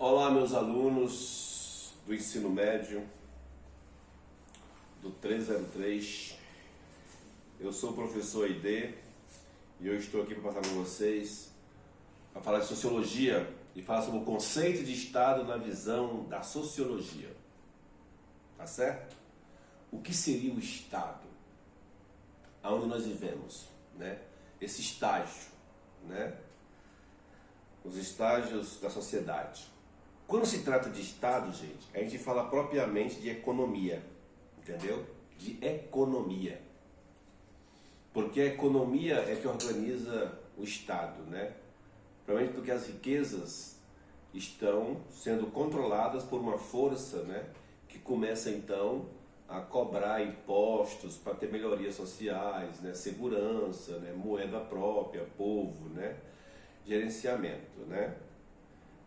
Olá, meus alunos do ensino médio do 303. Eu sou o professor Aide e eu estou aqui para passar com vocês para falar de sociologia e falar sobre o conceito de Estado na visão da sociologia. Tá certo? O que seria o Estado? Aonde nós vivemos, né? Esse estágio, né? Os estágios da sociedade. Quando se trata de Estado, gente, a gente fala propriamente de economia, entendeu? De economia. Porque a economia é que organiza o Estado, né? Provavelmente porque as riquezas estão sendo controladas por uma força, né? Que começa então a cobrar impostos para ter melhorias sociais, né? Segurança, né? Moeda própria, povo, né? Gerenciamento, né?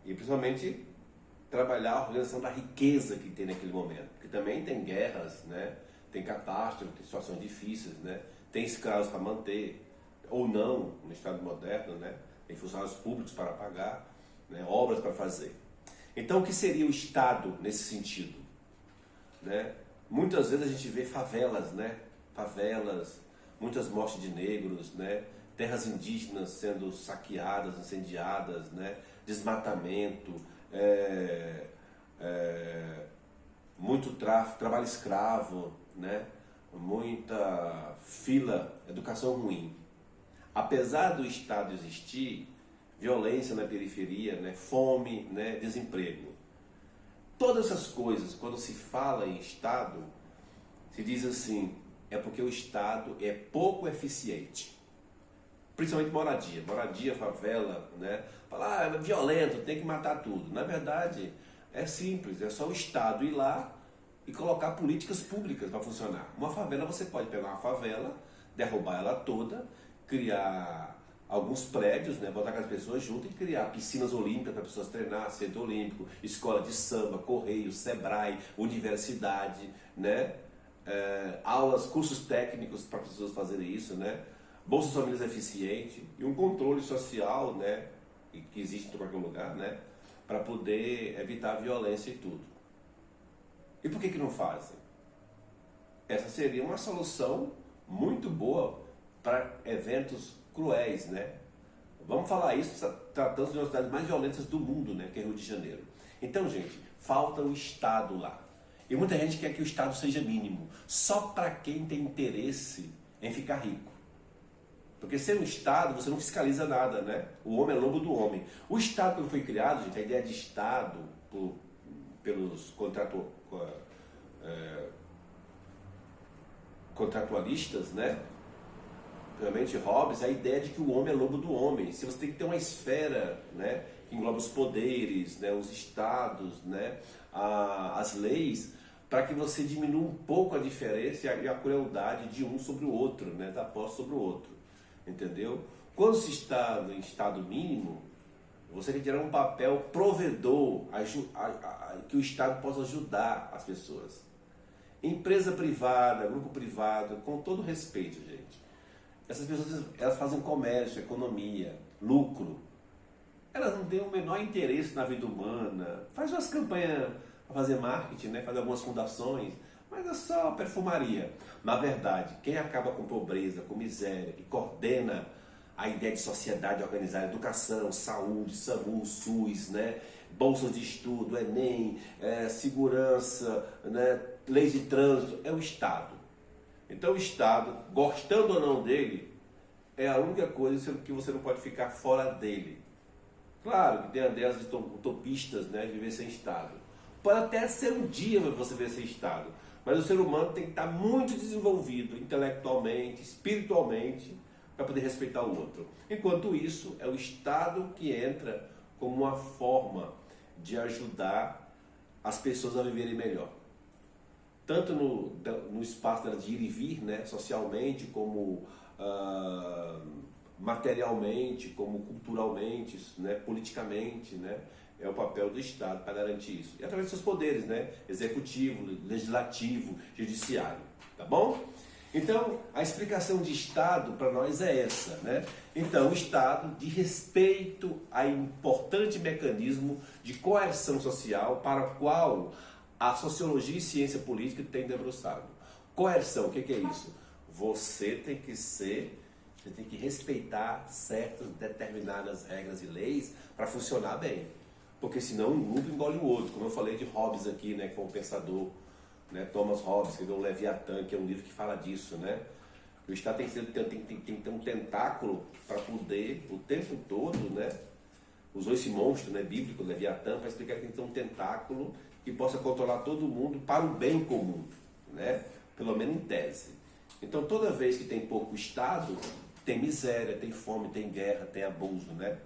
E principalmente trabalhar a organização da riqueza que tem naquele momento, porque também tem guerras, né? Tem catástrofes, tem situações difíceis, né? Tem escravos para manter, ou não, no Estado moderno, né? Tem funcionários públicos para pagar, né? Obras para fazer. Então, o que seria o Estado nesse sentido, né? Muitas vezes a gente vê favelas, né? Favelas, muitas mortes de negros, né? Terras indígenas sendo saqueadas, incendiadas, né? Desmatamento, muito tráfico, trabalho escravo, né? Muita fila, educação ruim. Apesar do Estado existir, violência na periferia, né? Fome, né? Desemprego. Todas essas coisas, quando se fala em Estado, se diz assim, é porque o Estado é pouco eficiente. Principalmente moradia, favela, né? Falar, é violento, tem que matar tudo. Na verdade, é simples, é só o Estado ir lá e colocar políticas públicas para funcionar. Uma favela, você pode pegar uma favela, derrubar ela toda, criar alguns prédios, né? Botar as pessoas juntas e criar piscinas olímpicas para pessoas treinar, centro olímpico, escola de samba, correio, Sebrae, universidade, né? Aulas, cursos técnicos para pessoas fazerem isso, né? Bolsa Famílias eficiente e um controle social, né, que existe em qualquer lugar, né, para poder evitar a violência e tudo. E por que não fazem? Essa seria uma solução muito boa para eventos cruéis, né? Vamos falar isso tratando de uma das cidades mais violentas do mundo, né, que é Rio de Janeiro. Então, gente, falta o Estado lá. E muita gente quer que o Estado seja mínimo, só para quem tem interesse em ficar rico. Porque ser um Estado, você não fiscaliza nada, né? O homem é lobo do homem. O Estado, quando foi criado, gente, a ideia de Estado, pelos contratualistas, né? Realmente Hobbes, a ideia de que o homem é lobo do homem. Se você tem que ter uma esfera, né? Que engloba os poderes, né? Os estados, né? As leis, para que você diminua um pouco a diferença e a crueldade de um sobre o outro, né? Da posse sobre o outro. Entendeu? Quando se está em estado mínimo, você tem que ter um papel provedor, que o Estado possa ajudar as pessoas. Empresa privada, grupo privado, com todo respeito, gente. Essas pessoas, elas fazem comércio, economia, lucro. Elas não têm o menor interesse na vida humana. Faz umas campanhas para fazer marketing, né? Faz algumas fundações, mas é só perfumaria. Na verdade, quem acaba com pobreza, com miséria, que coordena a ideia de sociedade organizada, educação, saúde, SAMU, SUS, né? Bolsas de estudo, Enem, segurança, né? Leis de trânsito, é o Estado. Então o Estado, gostando ou não dele, é a única coisa que você não pode ficar fora dele. Claro que tem ideias utopistas, né, de viver sem Estado. Pode até ser um dia você viver sem Estado, mas o ser humano tem que estar muito desenvolvido intelectualmente, espiritualmente, para poder respeitar o outro. Enquanto isso, é o Estado que entra como uma forma de ajudar as pessoas a viverem melhor. Tanto no espaço delas de ir e vir, né, socialmente, como materialmente, como culturalmente, né, politicamente, né, é o papel do Estado para garantir isso. E através dos seus poderes, né, executivo, legislativo, judiciário, tá bom? Então, a explicação de Estado para nós é essa, né? Então, o Estado de respeito a importante mecanismo de coerção social para o qual a sociologia e ciência política têm debruçado. Coerção, o que é isso? Você tem que respeitar certas determinadas regras e leis para funcionar bem. Porque senão um grupo engole o outro. Como eu falei de Hobbes aqui, né, que foi um pensador, né, Thomas Hobbes, que deu o Leviatã, que é um livro que fala disso, né? O Estado tem que ter um tentáculo para poder, o tempo todo, né? Usou esse monstro, né, bíblico, Leviatã, para explicar que tem que ter um tentáculo que possa controlar todo mundo para o bem comum, né? Pelo menos em tese. Então, toda vez que tem pouco Estado, tem miséria, tem fome, tem guerra, tem abuso, né?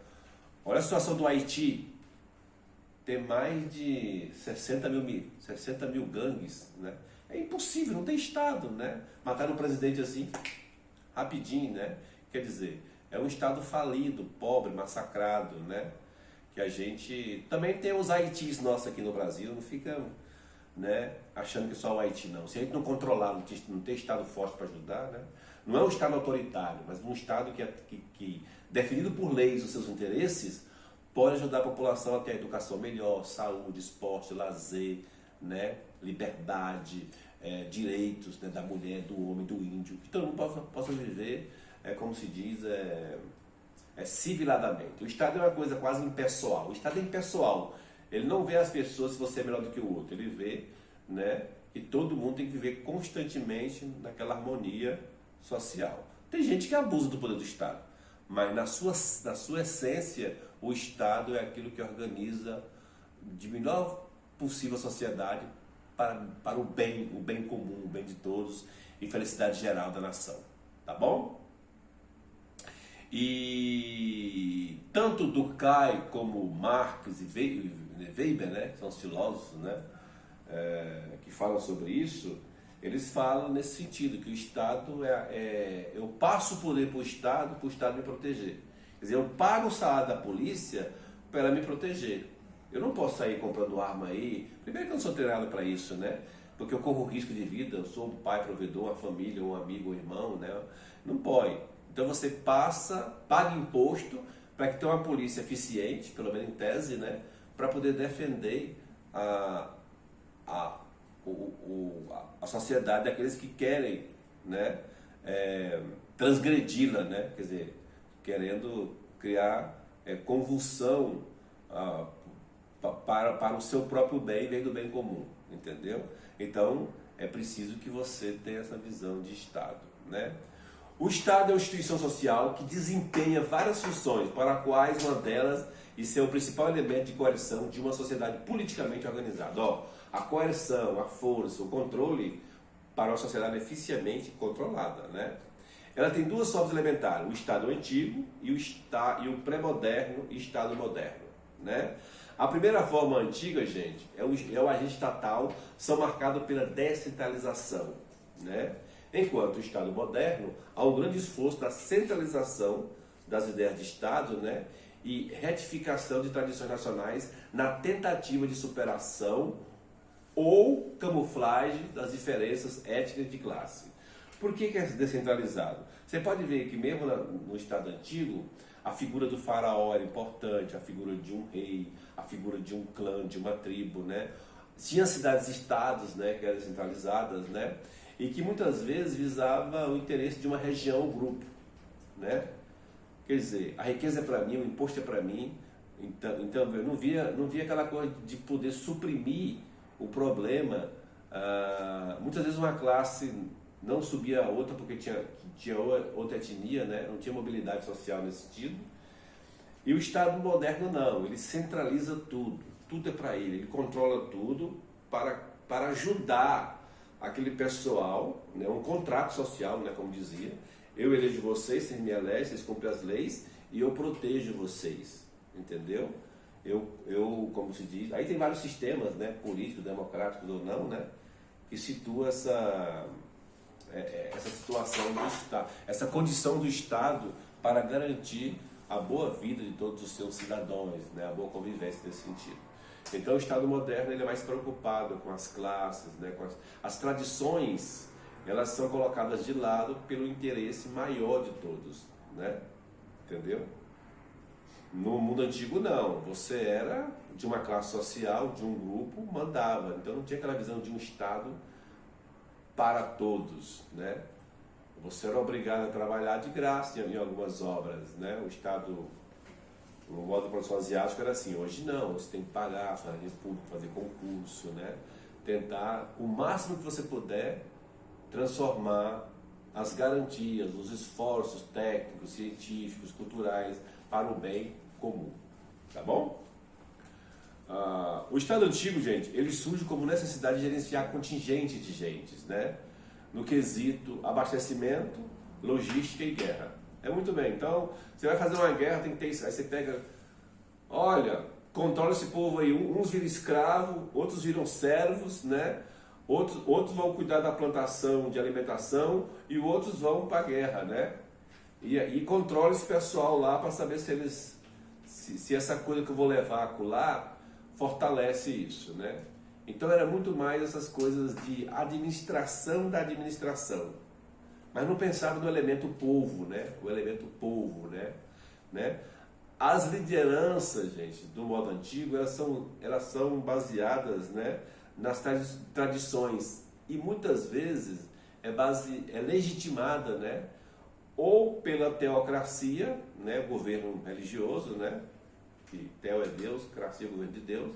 Olha a situação do Haiti. Tem mais de 60 mil gangues, né? É impossível, não tem Estado, né? Mataram o presidente assim, rapidinho, né? Quer dizer, é um Estado falido, pobre, massacrado, né? Que a gente... Também tem os Haitis nossos aqui no Brasil, não fica, né, achando que só o Haiti não. Se a gente não controlar, não ter Estado forte para ajudar, né? Não é um Estado autoritário, mas um Estado que definido por leis os seus interesses, pode ajudar a população a ter a educação melhor, saúde, esporte, lazer, né? Liberdade, direitos, né? Da mulher, do homem, do índio, que todo mundo possa viver, como se diz, civiladamente. O Estado é uma coisa quase impessoal. O Estado é impessoal. Ele não vê as pessoas se você é melhor do que o outro. Ele vê, né, que todo mundo tem que viver constantemente naquela harmonia social. Tem gente que abusa do poder do Estado, mas na sua essência, o Estado é aquilo que organiza de melhor possível a sociedade para o bem comum, o bem de todos e felicidade geral da nação. Tá bom? E tanto Durkheim como Marx e Weber, né, que são os filósofos, né, que falam sobre isso, eles falam nesse sentido, que o Estado eu passo o poder para o Estado me proteger. Quer dizer, eu pago o salário da polícia para ela me proteger. Eu não posso sair comprando arma aí. Primeiro que eu não sou treinado para isso, né? Porque eu corro risco de vida, eu sou um pai provedor, uma família, um amigo, um irmão, né? Não pode. Então você paga imposto para que tenha uma polícia eficiente, pelo menos em tese, né? Para poder defender a sociedade daqueles que querem, né? Transgredi-la, né? Quer dizer, querendo criar convulsão para o seu próprio bem, em vez do bem comum, entendeu? Então, é preciso que você tenha essa visão de Estado, né? O Estado é uma instituição social que desempenha várias funções, para as quais uma delas é o principal elemento de coerção de uma sociedade politicamente organizada. A coerção, a força, o controle para uma sociedade eficientemente controlada, né? Ela tem duas formas elementares, o Estado antigo e o pré-moderno e Estado moderno, né? A primeira forma antiga, gente, é o agente estatal, são marcados pela descentralização, né? Enquanto o Estado moderno, há um grande esforço da centralização das ideias de Estado, né? E retificação de tradições nacionais na tentativa de superação ou camuflagem das diferenças étnicas e de classe. Por que é descentralizado? Você pode ver que mesmo no Estado antigo, a figura do faraó era importante, a figura de um rei, a figura de um clã, de uma tribo, né? Tinha cidades-estados, né, que eram centralizadas, né? E que muitas vezes visava o interesse de uma região ou grupo, né? Quer dizer, a riqueza é para mim, o imposto é para mim. Então eu não via aquela coisa de poder suprimir o problema. Muitas vezes uma classe não subia a outra porque tinha outra etnia, né? Não tinha mobilidade social nesse sentido. E o Estado moderno não, ele centraliza tudo é para ele controla tudo para ajudar aquele pessoal, né? Um contrato social, né? Como dizia, eu elejo vocês, vocês me elegem, vocês cumprem as leis e eu protejo vocês, entendeu? Eu, como se diz, aí tem vários sistemas, né? Políticos, democráticos ou não, né? Que situa essa situação do Estado, essa condição do Estado para garantir a boa vida de todos os seus cidadãos, né? A boa convivência nesse sentido. Então o Estado moderno ele é mais preocupado com as classes, né? Com as tradições elas são colocadas de lado pelo interesse maior de todos, né? Entendeu? No mundo antigo não, você era de uma classe social, de um grupo, mandava, então não tinha aquela visão de um Estado para todos, né? Você era obrigado a trabalhar de graça em algumas obras, né? O Estado, no modo de produção asiático era assim, hoje não, você tem que pagar, fazer público, fazer concurso, né? Tentar, o máximo que você puder, transformar as garantias, os esforços técnicos, científicos, culturais para o bem comum, tá bom? O Estado antigo, gente, ele surge como necessidade de gerenciar contingente de gentes, né? No quesito abastecimento, logística e guerra. É muito bem, então você vai fazer uma guerra, tem que ter isso, aí você pega, olha, controla esse povo aí, uns viram escravo, outros viram servos, né? Outros vão cuidar da plantação de alimentação e outros vão para a guerra, né? E controla esse pessoal lá para saber se eles, se essa coisa que eu vou levar lá fortalece isso, né? Então era muito mais essas coisas de administração da administração, mas não pensava no elemento povo, né? O elemento povo, né? As lideranças, gente, do modo antigo, elas são baseadas, né, nas tradições e muitas vezes é legitimada, né, ou pela teocracia, né, governo religioso, né, que teo é Deus, cracia é o governo de Deus,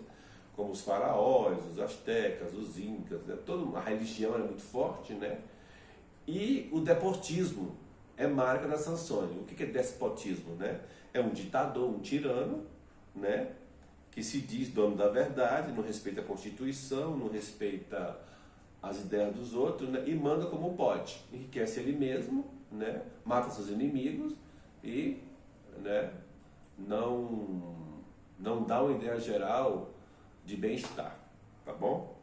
como os faraós, os astecas, os incas, né, a religião era muito forte, né, e o despotismo é marca das sanções. O que é despotismo, né? É um ditador, um tirano, né, que se diz dono da verdade, não respeita a Constituição, não respeita as ideias dos outros, né, e manda como pode. Enriquece ele mesmo, né, mata seus inimigos e, né, não dá uma ideia geral de bem-estar, tá bom?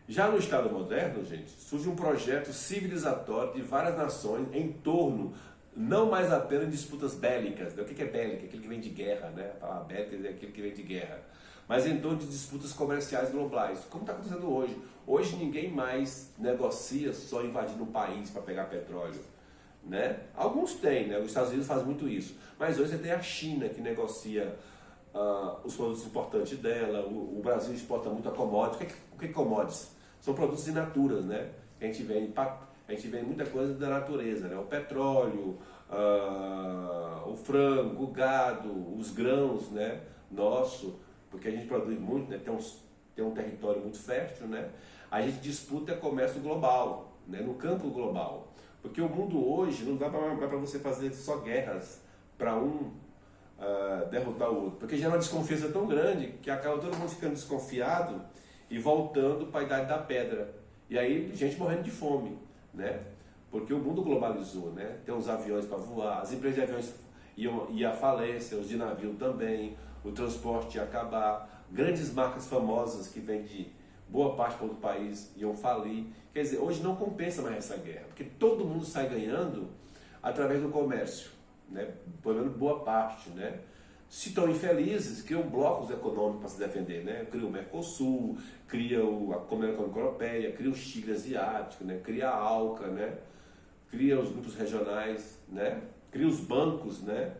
Já no Estado moderno, gente, surge um projeto civilizatório de várias nações em torno, não mais apenas de disputas bélicas, né? O que é bélica? Aquele que vem de guerra, né? A palavra bélica é aquele que vem de guerra. Mas em torno de disputas comerciais globais, como está acontecendo hoje. Hoje ninguém mais negocia só invadindo um país para pegar petróleo, né? Alguns têm, né? Os Estados Unidos fazem muito isso. Mas hoje você tem a China que negocia os produtos importantes dela, o Brasil exporta muito a commodities. O que é commodities? São produtos in natura, né? A gente vende muita coisa da natureza, né? O petróleo, o frango, o gado, os grãos, né? Nosso, porque a gente produz muito, né? Tem um território muito fértil, né? A gente disputa comércio global, né? No campo global. Porque o mundo hoje não dá para você fazer só guerras para derrotar o outro, porque gera uma desconfiança tão grande que acaba todo mundo ficando desconfiado e voltando para a idade da pedra. E aí, gente morrendo de fome, né? Porque o mundo globalizou, né? Tem os aviões para voar, as empresas de aviões iam à falência, os de navio também, o transporte ia acabar, grandes marcas famosas que vêm de boa parte do país iam falir. Quer dizer, hoje não compensa mais essa guerra, porque todo mundo sai ganhando através do comércio, né? Pelo menos boa parte, né? Se estão infelizes, criam blocos econômicos para se defender, né? Cria o Mercosul, cria a Comunidade Econômica Europeia, cria o Tigre Asiático, né? Cria a ALCA, né? Cria os grupos regionais, né? Cria os bancos, né?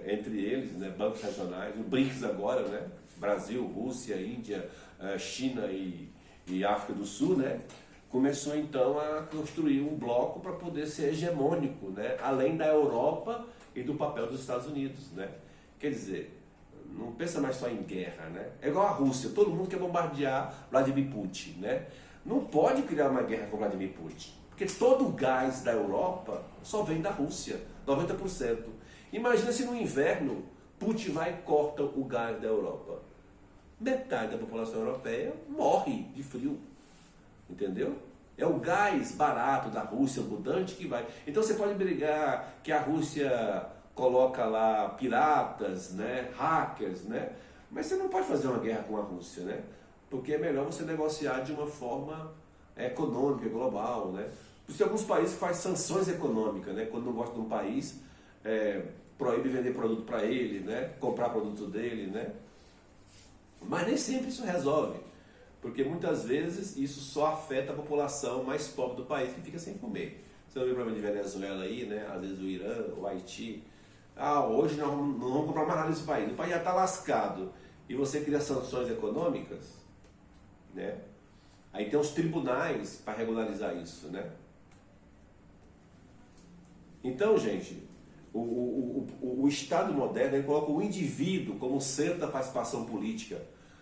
Entre eles, né? Bancos regionais, o BRICS agora, né? Brasil, Rússia, Índia, China e África do Sul, né? Começou então a construir um bloco para poder ser hegemônico, né? Além da Europa e do papel dos Estados Unidos, né? Quer dizer, não pensa mais só em guerra, né? É igual a Rússia, todo mundo quer bombardear Vladimir Putin, né? Não pode criar uma guerra com Vladimir Putin, porque todo o gás da Europa só vem da Rússia, 90%. Imagina se no inverno Putin vai e corta o gás da Europa. Metade da população europeia morre de frio, entendeu? É o gás barato da Rússia, abundante, que vai. Então você pode brigar que a Rússia coloca lá piratas, né, hackers, né? Mas você não pode fazer uma guerra com a Rússia, né? Porque é melhor você negociar de uma forma econômica, global, né? Por isso alguns países fazem sanções econômicas, né? Quando não gosta de um país, proíbe vender produto para ele, né? Comprar produto dele, né? Mas nem sempre isso resolve. Porque muitas vezes isso só afeta a população mais pobre do país, que fica sem comer. Você não vê o problema de Venezuela aí, né? Às vezes o Irã, o Haiti. Ah, hoje nós não vamos comprar mais nada nesse país. O país já está lascado. E você cria sanções econômicas, né? Aí tem os tribunais para regularizar isso, né? Então, gente, o Estado moderno ele coloca o indivíduo como centro da participação política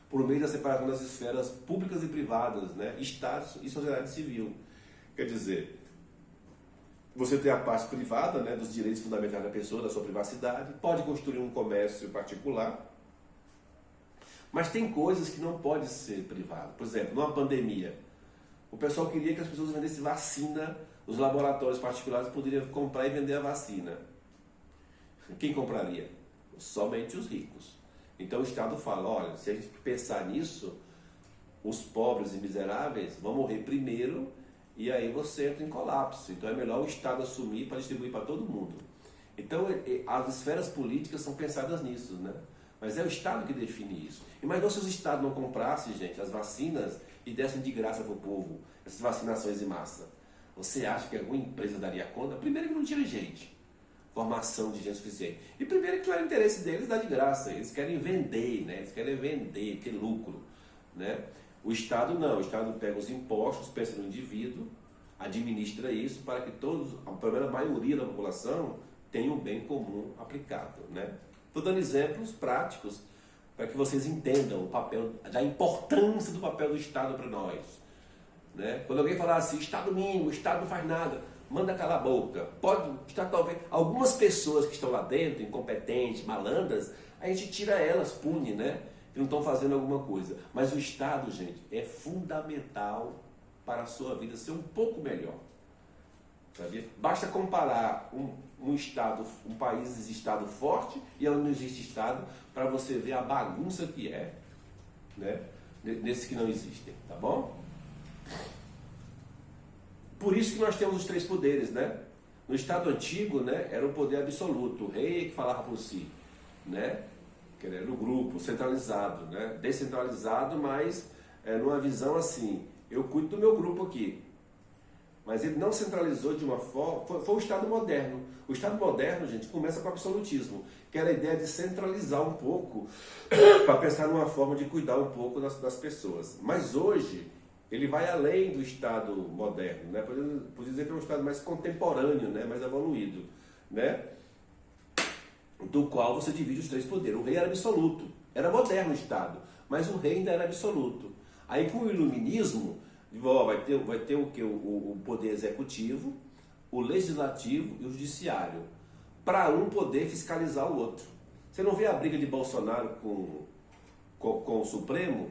por meio da separação das esferas públicas e privadas, né? Estado e sociedade civil. Quer dizer, você tem a parte privada, né, dos direitos fundamentais da pessoa, da sua privacidade, pode construir um comércio particular, mas tem coisas que não podem ser privadas. Por exemplo, numa pandemia, o pessoal queria que as pessoas vendessem vacina, os laboratórios particulares poderiam comprar e vender a vacina. Quem compraria? Somente os ricos. Então o Estado fala, olha, se a gente pensar nisso, os pobres e miseráveis vão morrer primeiro e aí você entra em colapso. Então é melhor o Estado assumir para distribuir para todo mundo. Então as esferas políticas são pensadas nisso, né? Mas é o Estado que define isso. Imagina se os Estados não comprassem, gente, as vacinas e dessem de graça para o povo, essas vacinações em massa. Você acha que alguma empresa daria conta? Primeiro que não tinha gente, formação de gente suficiente. E primeiro que não era interesse deles dar de graça. Eles querem vender, né? Eles querem vender, ter lucro, né? O Estado não. O Estado pega os impostos, pensa no indivíduo, administra isso para que todos, pelo menos a maioria da população, tenha um bem comum aplicado, né? Estou dando exemplos práticos para que vocês entendam o papel, a importância do papel do Estado para nós, né? Quando alguém falar assim, Estado mínimo, o Estado não faz nada, manda calar a boca. Pode estar talvez algumas pessoas que estão lá dentro, incompetentes, malandras, a gente tira elas, pune, né? Que não estão fazendo alguma coisa. Mas o Estado, gente, é fundamental para a sua vida ser um pouco melhor. Sabia? Basta comparar um Estado, um país Estado forte e onde não existe Estado, para você ver a bagunça que é, né? Nesses que não existem, tá bom? Por isso que nós temos os três poderes, né? No Estado antigo, né, era o poder absoluto, o rei que falava por si, né? Que era o grupo, centralizado, né? Descentralizado, mas numa visão assim, eu cuido do meu grupo aqui. Mas ele não centralizou de uma forma, foi o Estado moderno. O Estado moderno, gente, começa com o absolutismo, que era a ideia de centralizar um pouco, para pensar numa forma de cuidar um pouco das pessoas. Mas hoje, ele vai além do Estado moderno, né? Por dizer que é um Estado mais contemporâneo, né? Mais evoluído, né? Do qual você divide os três poderes. O rei era absoluto, era moderno o Estado, mas o rei ainda era absoluto. Aí com o iluminismo, vai ter o que? O poder executivo, o legislativo e o judiciário, para um poder fiscalizar o outro. Você não vê a briga de Bolsonaro com o Supremo,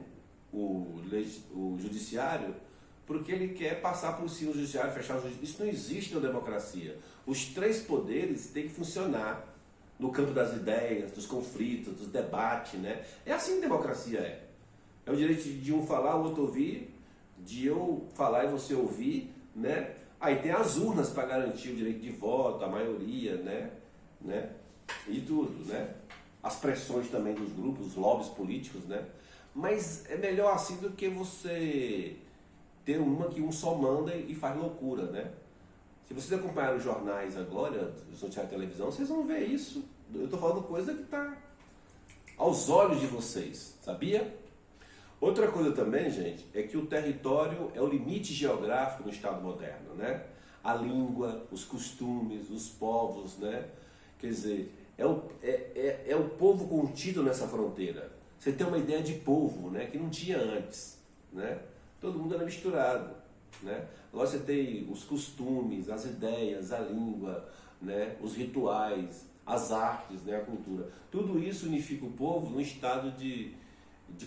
o judiciário, porque ele quer passar por cima do judiciário, fechar o judiciário. Isso não existe na democracia. Os três poderes têm que funcionar no campo das ideias, dos conflitos, dos debates, né? É assim que democracia é. É o direito de um falar, o outro ouvir, de eu falar e você ouvir, né? Aí tem as urnas para garantir o direito de voto, a maioria, né? E tudo, né? As pressões também dos grupos, os lobbies políticos, né? Mas é melhor assim do que você ter uma que um só manda e faz loucura, né? Se vocês acompanharem os jornais agora, os noticiários de televisão, vocês vão ver isso. Eu estou falando coisa que está aos olhos de vocês, sabia? Outra coisa também, gente, é que o território é o limite geográfico no Estado moderno, né? A língua, os costumes, os povos, né? Quer dizer, é o povo contido nessa fronteira. Você tem uma ideia de povo, né? Que não tinha antes, né? Todo mundo era misturado, né? Agora você tem os costumes, as ideias, a língua, né? Os rituais, as artes, né? A cultura. Tudo isso unifica o povo num estado de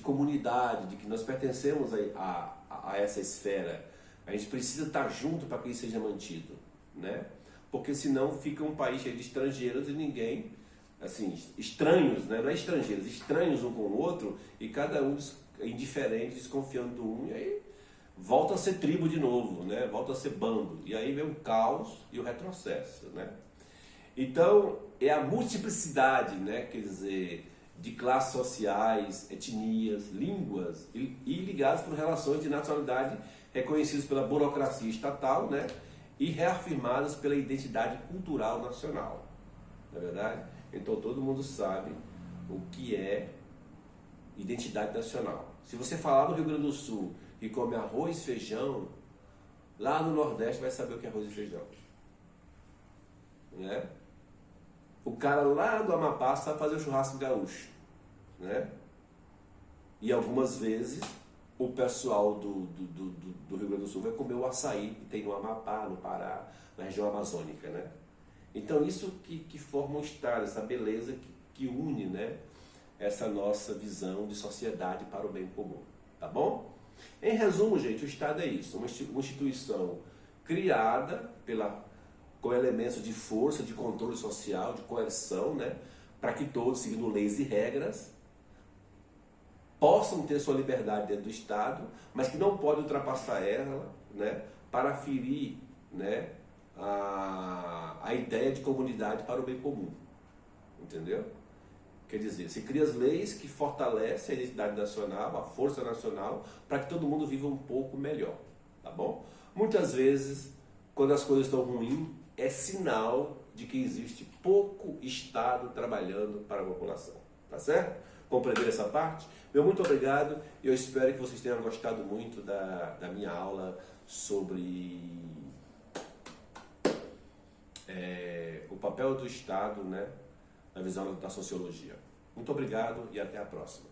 comunidade, de que nós pertencemos a essa esfera. A gente precisa estar junto para que isso seja mantido, né? Porque senão fica um país cheio de estrangeiros e ninguém, assim, estranhos, né? Não é estrangeiros, estranhos um com o outro e cada um indiferente, desconfiando do um, e aí volta a ser tribo de novo, né? Volta a ser bando, e aí vem o caos e o retrocesso, né? Então, é a multiplicidade, né? Quer dizer, de classes sociais, etnias, línguas e ligados por relações de nacionalidade reconhecidos pela burocracia estatal, né? E reafirmadas pela identidade cultural nacional. Não é verdade? Então todo mundo sabe o que é identidade nacional. Se você falar no Rio Grande do Sul e come arroz e feijão, lá no Nordeste vai saber o que é arroz e feijão. Né? O cara lá do Amapá sabe fazer o churrasco gaúcho. Né? E algumas vezes o pessoal do Rio Grande do Sul vai comer o açaí que tem no Amapá, no Pará, na região amazônica. Né? Então isso que forma um estado, essa beleza que une, né, essa nossa visão de sociedade para o bem comum. Tá bom? Em resumo, gente, o Estado é isso, uma instituição criada com elementos de força, de controle social, de coerção, né, para que todos, seguindo leis e regras, possam ter sua liberdade dentro do Estado, mas que não pode ultrapassar ela, né, para ferir, né, a ideia de comunidade para o bem comum. Entendeu? Quer dizer, se cria as leis que fortalecem a identidade nacional, a força nacional, para que todo mundo viva um pouco melhor. Tá bom? Muitas vezes, quando as coisas estão ruins, é sinal de que existe pouco Estado trabalhando para a população. Tá certo? Compreender essa parte? Meu muito obrigado e eu espero que vocês tenham gostado muito da minha aula sobre o papel do Estado, né, na visão da sociologia. Muito obrigado e até a próxima.